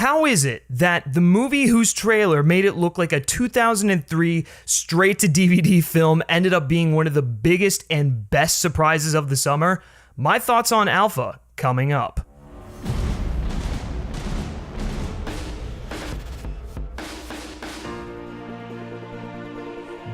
How is it that the movie whose trailer made it look like a 2003 straight-to-DVD film ended up being one of the biggest and best surprises of the summer? My thoughts on Alpha, coming up.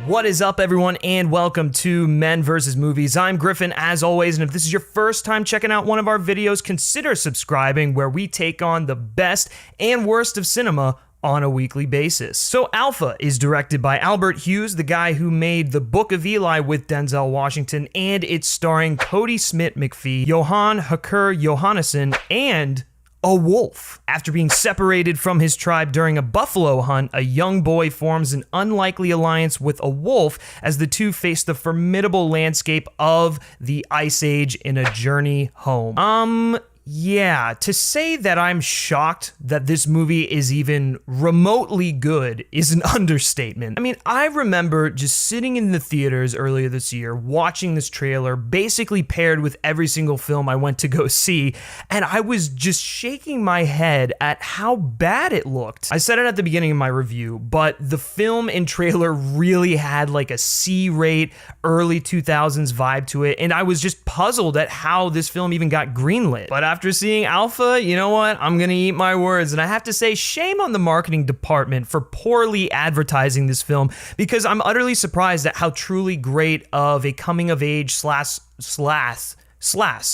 What is up, everyone, and welcome to Men vs. Movies. I'm Griffin, as always, and if this is your first time checking out one of our videos, consider subscribing, where we take on the best and worst of cinema on a weekly basis. So Alpha is directed by Albert Hughes, the guy who made The Book of Eli with Denzel Washington, and it's starring Cody Smith-McPhee, Johan Hakur Johannesson, and a wolf. After being separated from his tribe during a buffalo hunt, a young boy forms an unlikely alliance with a wolf as the two face the formidable landscape of the Ice Age in a journey home. Yeah, to say that I'm shocked that this movie is even remotely good is an understatement. I mean, I remember just sitting in the theaters earlier this year, watching this trailer, basically paired with every single film I went to go see, and I was just shaking my head at how bad it looked. I said it at the beginning of my review, but the film and trailer really had like a C-rate, early 2000s vibe to it, and I was just puzzled at how this film even got greenlit. But after seeing Alpha, you know what? I'm gonna eat my words, and I have to say, shame on the marketing department for poorly advertising this film, because I'm utterly surprised at how truly great of a coming-of-age slash,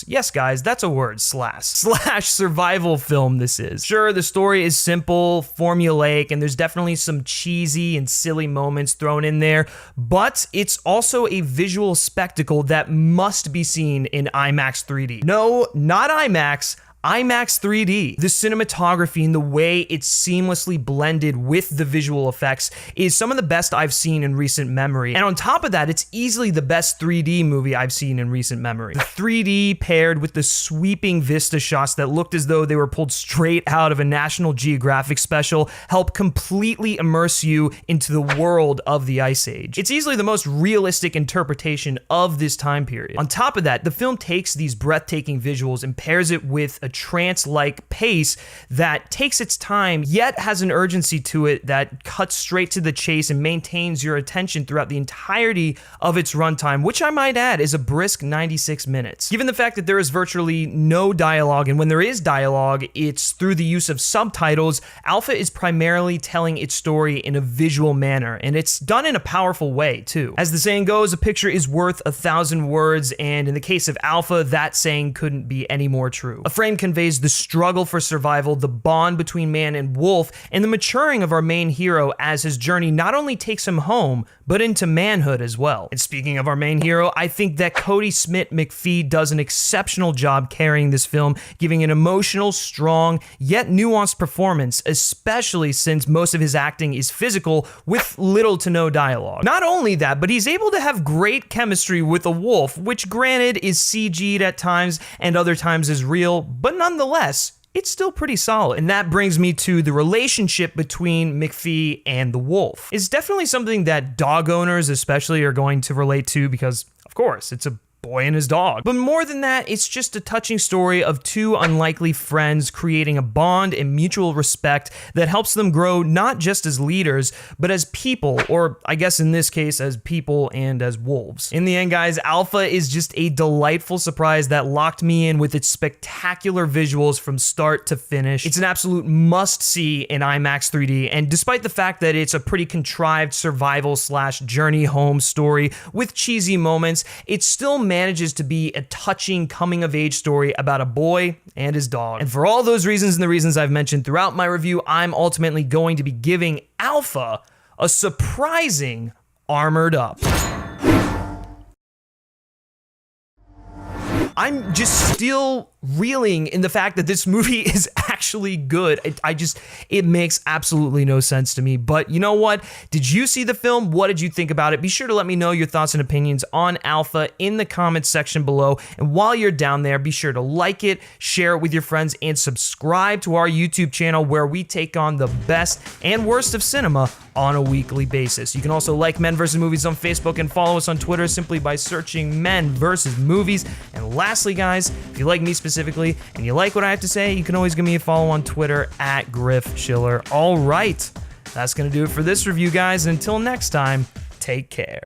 yes guys, that's a word, slash survival film this is. Sure, the story is simple, formulaic, and there's definitely some cheesy and silly moments thrown in there, but it's also a visual spectacle that must be seen in IMAX 3D. No, not IMAX, IMAX 3D. The cinematography and the way it's seamlessly blended with the visual effects is some of the best I've seen in recent memory. And on top of that, it's easily the best 3D movie I've seen in recent memory. The 3D paired with the sweeping vista shots that looked as though they were pulled straight out of a National Geographic special help completely immerse you into the world of the Ice Age. It's easily the most realistic interpretation of this time period. On top of that, the film takes these breathtaking visuals and pairs it with a trance-like pace that takes its time, yet has an urgency to it that cuts straight to the chase and maintains your attention throughout the entirety of its runtime, which I might add is a brisk 96 minutes. Given the fact that there is virtually no dialogue, and when there is dialogue, it's through the use of subtitles, Alpha is primarily telling its story in a visual manner, and it's done in a powerful way, too. As the saying goes, a picture is worth 1,000 words, and in the case of Alpha, that saying couldn't be any more true. A frame conveys the struggle for survival, the bond between man and wolf, and the maturing of our main hero as his journey not only takes him home, but into manhood as well. And speaking of our main hero, I think that Cody Smith-McPhee does an exceptional job carrying this film, giving an emotional, strong, yet nuanced performance, especially since most of his acting is physical with little to no dialogue. Not only that, but he's able to have great chemistry with a wolf, which granted is CG'd at times and other times is real, but nonetheless, it's still pretty solid. And that brings me to the relationship between McPhee and the wolf. It's definitely something that dog owners especially are going to relate to because, of course, it's a boy and his dog. But more than that, it's just a touching story of two unlikely friends creating a bond and mutual respect that helps them grow not just as leaders, but as people, or I guess in this case, as people and as wolves. In the end, guys, Alpha is just a delightful surprise that locked me in with its spectacular visuals from start to finish. It's an absolute must-see in IMAX 3D, and despite the fact that it's a pretty contrived survival slash journey home story with cheesy moments, it still manages to be a touching coming-of-age story about a boy and his dog. And for all those reasons and the reasons I've mentioned throughout my review, I'm ultimately going to be giving Alpha a surprising armored up. I'm just still reeling in the fact that this movie is actually good. It makes absolutely no sense to me. But you know what? Did you see the film? What did you think about it? Be sure to let me know your thoughts and opinions on Alpha in the comments section below. And while you're down there, be sure to like it, share it with your friends, and subscribe to our YouTube channel where we take on the best and worst of cinema on a weekly basis. You can also like Men vs. Movies on Facebook and follow us on Twitter simply by searching Men vs. Movies. And lastly, guys, if you like me specifically and you like what I have to say, you can always give me a follow follow on Twitter at Griff Schiller. All right, that's going to do it for this review, guys. Until next time, take care.